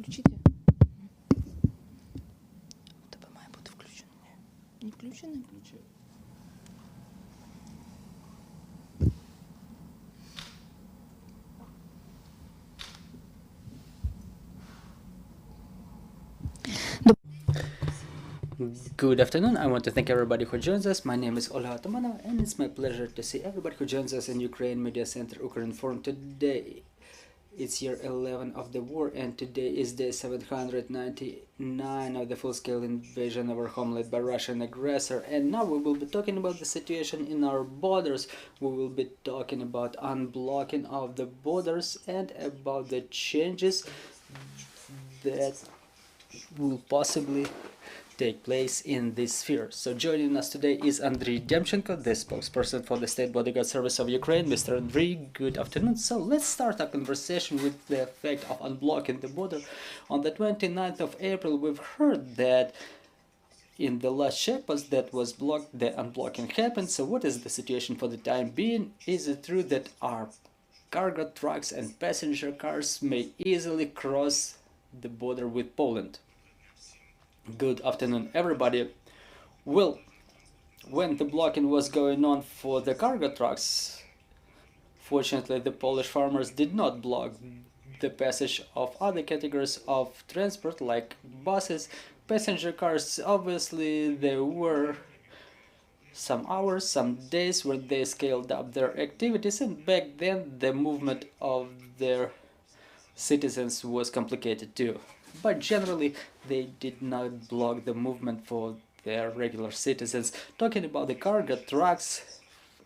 Включите. У тебе має бути включено. Не включено? Включи. Good afternoon. I want to thank everybody who joins us. My name is Olha Atamanova, and it's my pleasure to see everybody who joins us in Ukraine Media Center Ukraine Forum today. It's year 11 of the war, and today is day 799 of the full-scale invasion of our homeland by Russian aggressor. And now we will be talking about the situation in our borders. We will be talking about unblocking of the borders and about the changes that will possibly take place in this sphere. So joining us today is Andrii Demchenko, the spokesperson for the State Bodyguard Service of Ukraine. Mr. Andrii, good afternoon. So let's start our conversation with the effect of unblocking the border. On the 29th of April, we've heard that in the last checkpost that was blocked, the unblocking happened. So what is the situation for the time being? Is it true that our cargo trucks and passenger cars may easily cross the border with Poland? Good afternoon, everybody. Well, when the blocking was going on for the cargo trucks, fortunately the Polish farmers did not block the passage of other categories of transport like buses, passenger cars. Obviously there were some hours, some days where they scaled up their activities, and back then the movement of their citizens was complicated too. But generally, they did not block the movement for their regular citizens. Talking about the cargo trucks,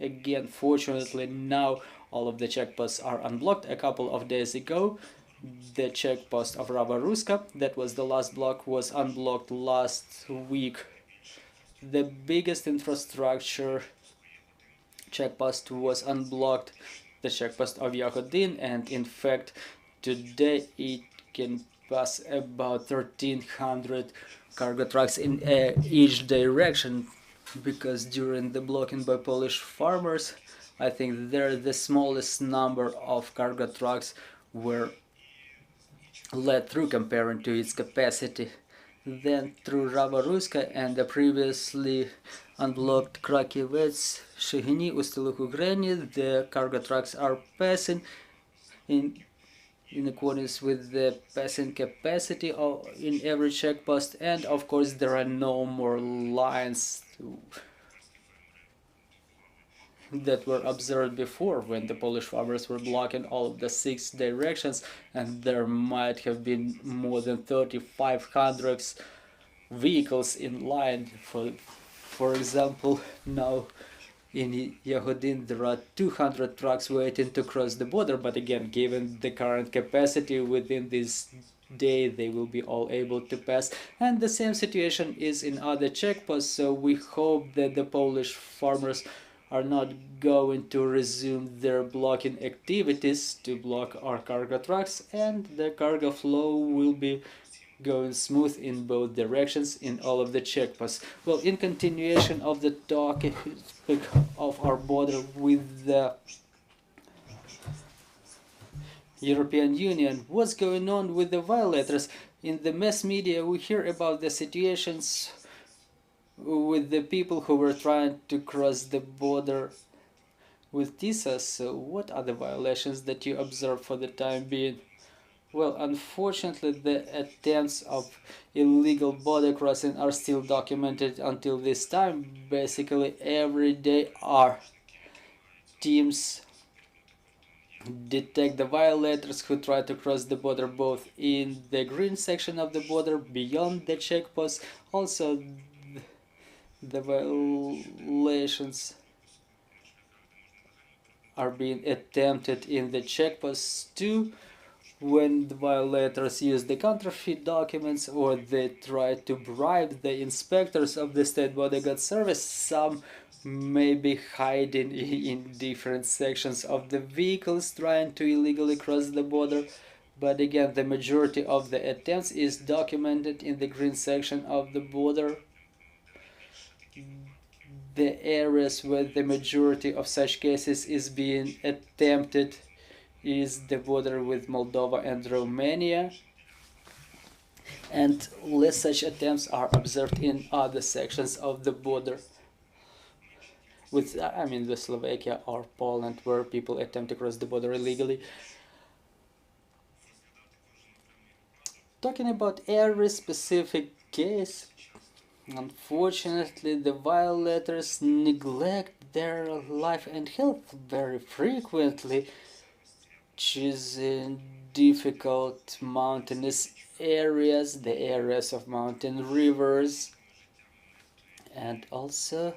again, fortunately, now all of the checkposts are unblocked. A couple of days ago, the checkpost of Rava-Ruska, that was the last block, was unblocked last week. The biggest infrastructure checkpost was unblocked, the checkpost of Yahodin, and in fact, today it can pass about 1,300 cargo trucks in each direction, because during the blocking by Polish farmers, I think there the smallest number of cargo trucks were let through comparing to its capacity. Then through Rava-Ruska and the previously unblocked Krakivets, Shehyni-Medyka, the cargo trucks are passing in accordance with the passing capacity in every checkpost, and of course there are no more lines that were observed before when the Polish farmers were blocking all of the 6 directions, and there might have been more than 3,500 vehicles in line. For example, now in Yahodin there are 200 trucks waiting to cross the border, but again, given the current capacity within this day, they will be all able to pass. And the same situation is in other checkposts, so we hope that the Polish farmers are not going to resume their blocking activities to block our cargo trucks, and the cargo flow will be going smooth in both directions in all of the checkposts. Well, in continuation of the topic of our border with the European Union, what's going on with the violators? In the mass media we hear about the situations with the people who were trying to cross the border with TISA. So what are the violations that you observe for the time being? Well, unfortunately, the attempts of illegal border crossing are still documented until this time. Basically, every day our teams detect the violators who try to cross the border, both in the green section of the border, beyond the checkpost. Also, the violations are being attempted in the checkposts too, when the violators use the counterfeit documents or they try to bribe the inspectors of the State Bodyguard Service. Some may be hiding in different sections of the vehicles trying to illegally cross the border, but again, the majority of the attempts is documented in the green section of the border. The areas where the majority of such cases is being attempted is the border with Moldova and Romania. and less such attempts are observed in other sections of the border with, I mean, the Slovakia or Poland, where people attempt to cross the border illegally. Talking about every specific case, unfortunately, the violators neglect their life and health very frequently, choosing difficult mountainous areas, the areas of mountain rivers, and also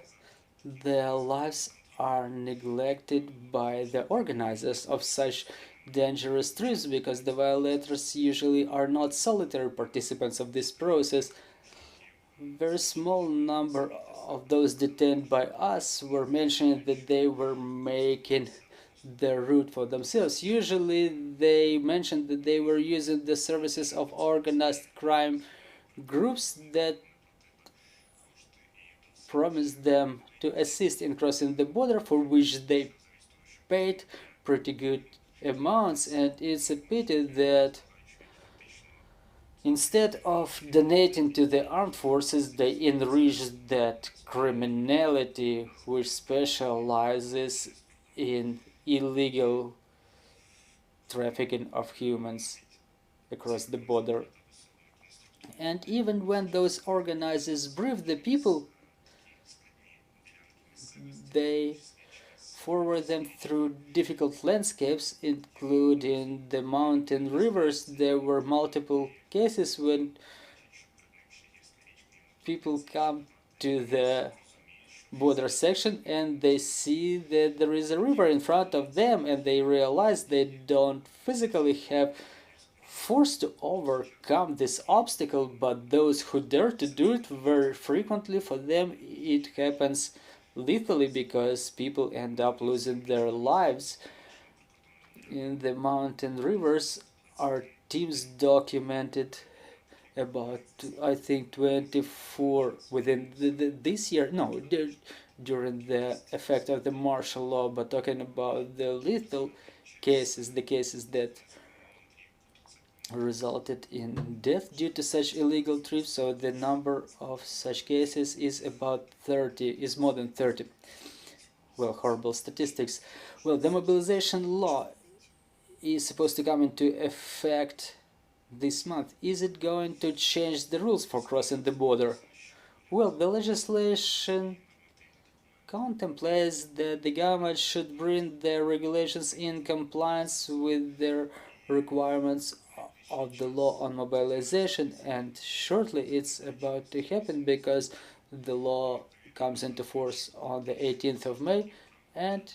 their lives are neglected by the organizers of such dangerous trips, because the violators usually are not solitary participants of this process. Very small number of those detained by us were mentioning that they were making the route for themselves. Usually they mentioned that they were using the services of organized crime groups that promised them to assist in crossing the border, for which they paid pretty good amounts. And it's a pity that instead of donating to the armed forces, they enriched that criminality which specializes in illegal trafficking of humans across the border. And even when those organizers brief the people, they forward them through difficult landscapes, including the mountain rivers. There were multiple cases when people come to the border section and they see that there is a river in front of them, and they realize they don't physically have force to overcome this obstacle, but those who dare to do it, very frequently for them it happens lethally, because people end up losing their lives. In the mountain rivers, our teams documented about, I think, 24 within this year, no, during the effect of the martial law, but talking about the lethal cases, the cases that resulted in death due to such illegal trips. So the number of such cases is about 30, is more than 30. Well, horrible statistics. Well, the mobilization law is supposed to come into effect this month. Is it going to change the rules for crossing the border? Well, the legislation contemplates that the government should bring their regulations in compliance with their requirements of the law on mobilization, and shortly it's about to happen, because the law comes into force on the 18th of May, and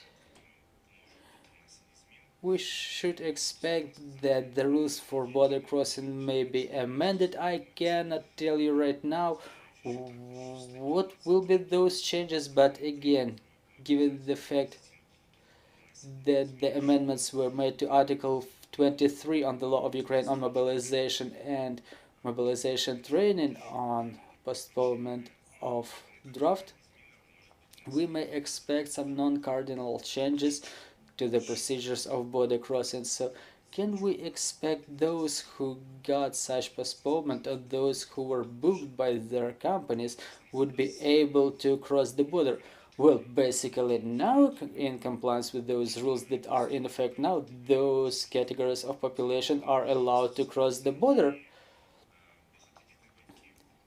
we should expect that the rules for border crossing may be amended. I cannot tell you right now what will be those changes, but again, given the fact that the amendments were made to Article 23 on the law of Ukraine on mobilization and mobilization training on postponement of draft, we may expect some non-cardinal changes to the procedures of border crossing. So can we expect those who got such postponement, or those who were booked by their companies, would be able to cross the border? Well, basically now, in compliance with those rules that are in effect now, those categories of population are allowed to cross the border.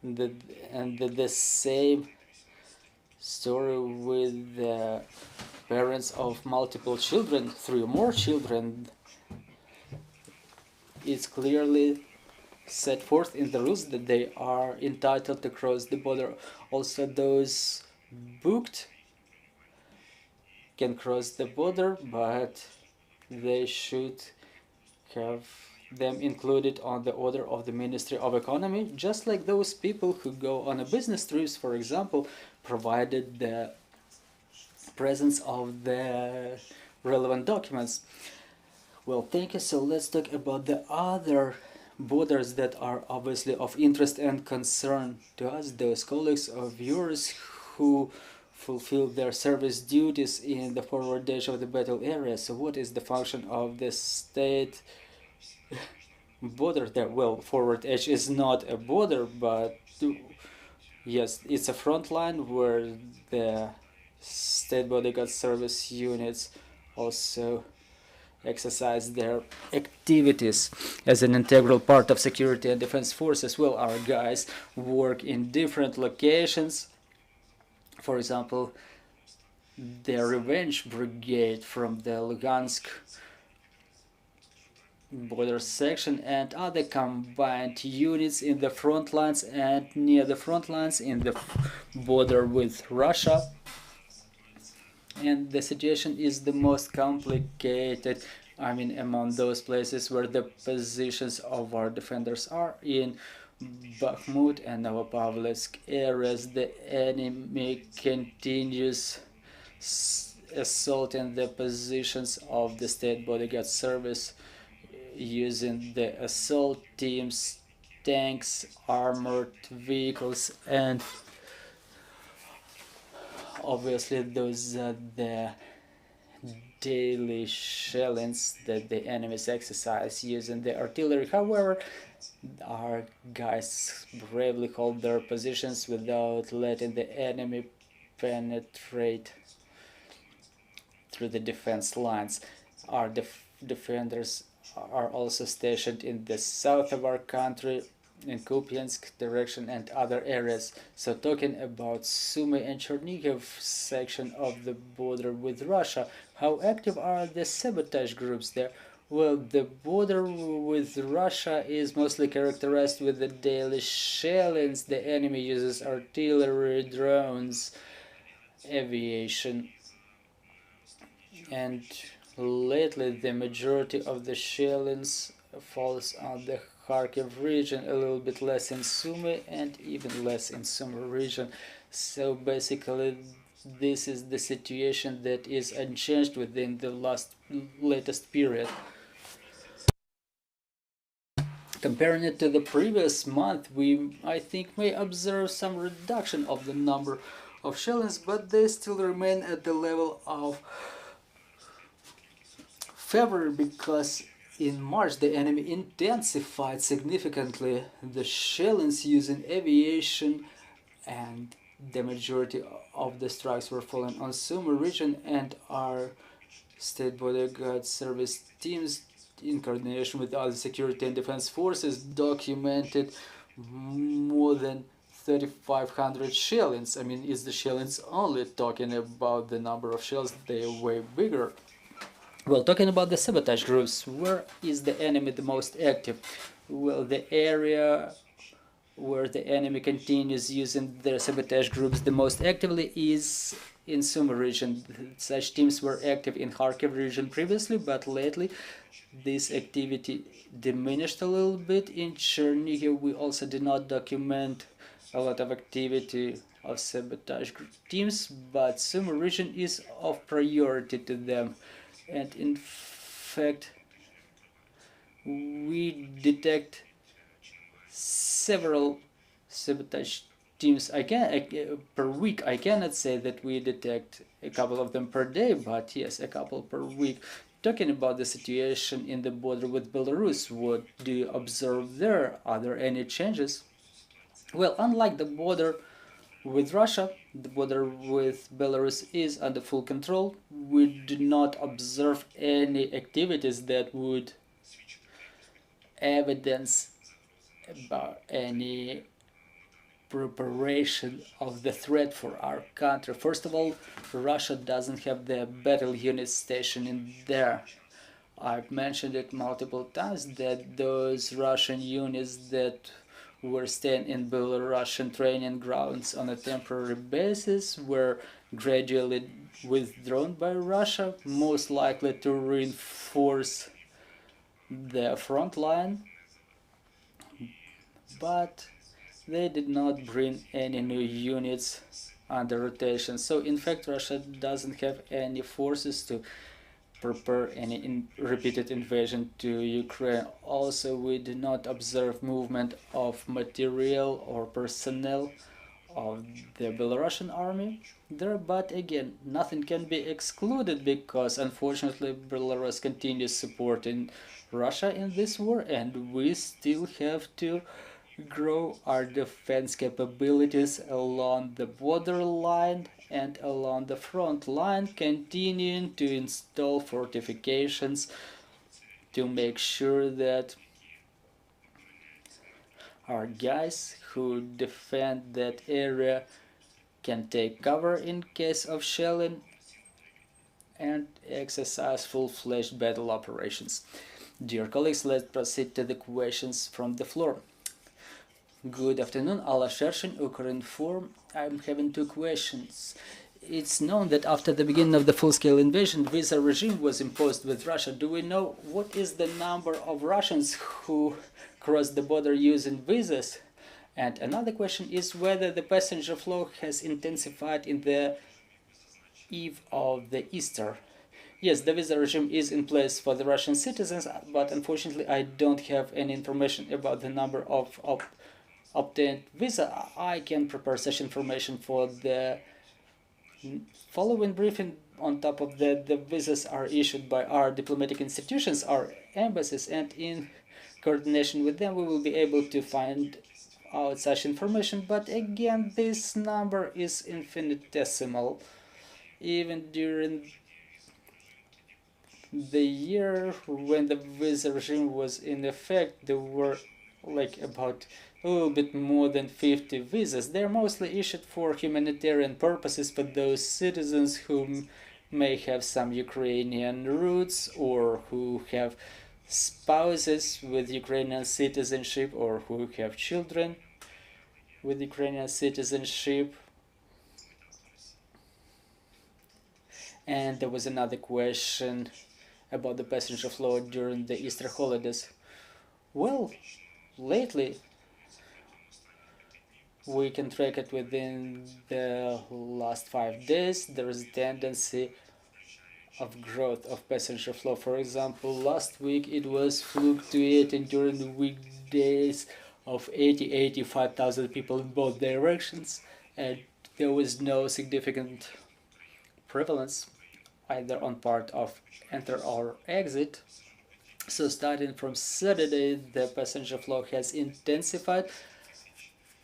The same story with the parents of multiple children, 3 or more children. It's clearly set forth in the rules that they are entitled to cross the border. Also, those booked can cross the border, but they should have them included on the order of the Ministry of Economy, just like those people who go on a business trips, for example, provided the presence of the relevant documents. Well, thank you. So let's talk about the other borders that are obviously of interest and concern to us, those colleagues of yours who fulfill their service duties in the forward edge of the battle area. So what is the function of the state border there. Well, forward edge is not a border, but yes, it's a front line where the state bodyguard service units also exercise their activities as an integral part of security and defense forces. Well, our guys work in different locations. For example, the Revenge Brigade from the Lugansk border section and other combined units in the front lines and near the front lines in the border with Russia. And the situation is the most complicated, I mean, among those places where the positions of our defenders are in Bakhmut and Novopavlovsk areas. The enemy continues assaulting the positions of the state bodyguard service using the assault teams, tanks, armored vehicles, and obviously those are the daily shellings that the enemies exercise using the artillery. However, our guys bravely hold their positions without letting the enemy penetrate through the defense lines. Our defenders are also stationed in the south of our country, in Kupiansk direction and other areas. So talking about Sumy and Chernihiv section of the border with Russia, how active are the sabotage groups there? Well, the border with Russia is mostly characterized with the daily shellings. The enemy uses artillery, drones, aviation, and lately the majority of the shellings falls on the Kharkiv region, a little bit less in Sumy and even less in Sumy region. So basically this is the situation that is unchanged within the latest period. Comparing it to the previous month, we, I think, may observe some reduction of the number of shellings, but they still remain at the level of February, because in March the enemy intensified significantly the shellings using aviation, and the majority of the strikes were falling on Sumy region, and our state bodyguard service teams in coordination with other security and defense forces documented more than 3,500 shellings. I mean, is the shellings only talking about the number of shells? They are way bigger. Well, talking about the sabotage groups, where is the enemy the most active? Well, the area where the enemy continues using their sabotage groups the most actively is in Sumy region. Such teams were active in Kharkiv region previously, but lately this activity diminished a little bit. In Chernihiv we also did not document a lot of activity of sabotage teams, but Sumy region is of priority to them. And in fact, we detect several sabotage teams per week. I cannot say that we detect a couple of them per day, but yes, a couple per week. Talking about the situation in the border with Belarus, what do you observe there? Are there any changes? Well, unlike the border with Russia, the border with Belarus is under full control. We do not observe any activities that would evidence about any preparation of the threat for our country. First of all, Russia doesn't have the battle units stationed in there. I've mentioned it multiple times that those Russian units that were staying in Belarusian training grounds on a temporary basis were gradually withdrawn by Russia, most likely to reinforce the front line, but they did not bring any new units under rotation. So in fact Russia doesn't have any forces to prepare any repeated invasion to Ukraine. Also, we do not observe movement of material or personnel of the Belarusian army there, but again, nothing can be excluded because unfortunately Belarus continues supporting Russia in this war, and we still have to grow our defense capabilities along the borderline and along the front line, continuing to install fortifications to make sure that our guys who defend that area can take cover in case of shelling and exercise full-fledged battle operations. Dear colleagues, let's proceed to the questions from the floor. Good afternoon, Alla Shershin, Ukrinform. I'm having two questions. It's known that after the beginning of the full-scale invasion, visa regime was imposed with Russia. Do we know what is the number of Russians who crossed the border using visas? And another question is whether the passenger flow has intensified in the eve of the Easter. Yes, the visa regime is in place for the Russian citizens, but unfortunately I don't have any information about the number of obtained visa. I can prepare such information for the following briefing. On top of that, the visas are issued by our diplomatic institutions, our embassies, and in coordination with them we will be able to find out such information. But again, this number is infinitesimal. Even during the year when the visa regime was in effect, there were like about a little bit more than 50 visas. They're mostly issued for humanitarian purposes for those citizens who may have some Ukrainian roots or who have spouses with Ukrainian citizenship or who have children with Ukrainian citizenship. And there was another question about the passenger flow during the Easter holidays. Well, lately we can track it within the last 5 days. There is a tendency of growth of passenger flow. For example, last week it was fluctuating during the weekdays of 85,000 people in both directions, and there was no significant prevalence either on part of enter or exit. So starting from Saturday, the passenger flow has intensified.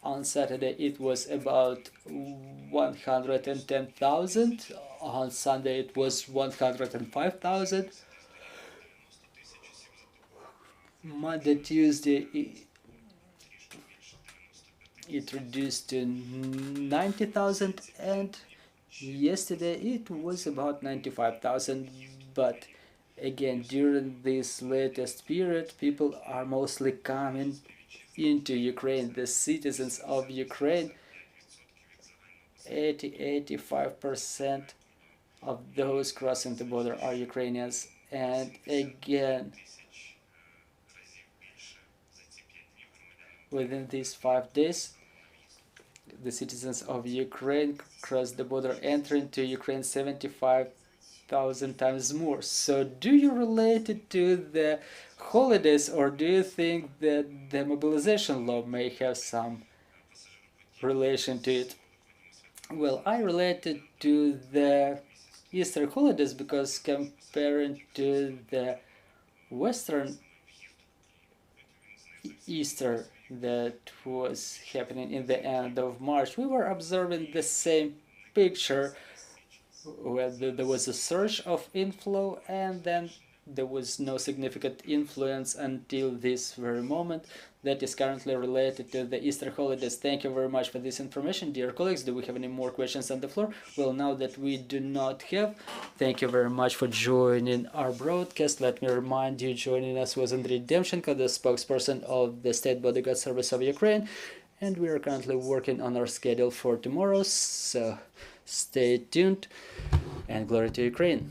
On Saturday it was about 110,000. On Sunday it was 105,000. Monday, Tuesday it reduced to 90,000, and yesterday it was about 95,000. But again, during this latest period, people are mostly coming into Ukraine. The citizens of Ukraine, 85% of those crossing the border are Ukrainians. And again, within these 5 days, the citizens of Ukraine crossed the border, entering to Ukraine 75,000 times more. So do you relate it to the holidays, or do you think that the mobilization law may have some relation to it? Well, I relate it to the Easter holidays because comparing to the Western Easter that was happening in the end of March, we were observing the same picture where there was a surge of inflow, and then there was no significant influence until this very moment that is currently related to the Easter holidays. Thank you very much for this information, dear colleagues. Do we have any more questions on the floor? Well, now that we do not have, thank you very much for joining our broadcast. Let me remind you, joining us was Andrii Demchenko, the spokesperson of the State Bodyguard Service of Ukraine, and we are currently working on our schedule for tomorrow, so stay tuned, and glory to Ukraine.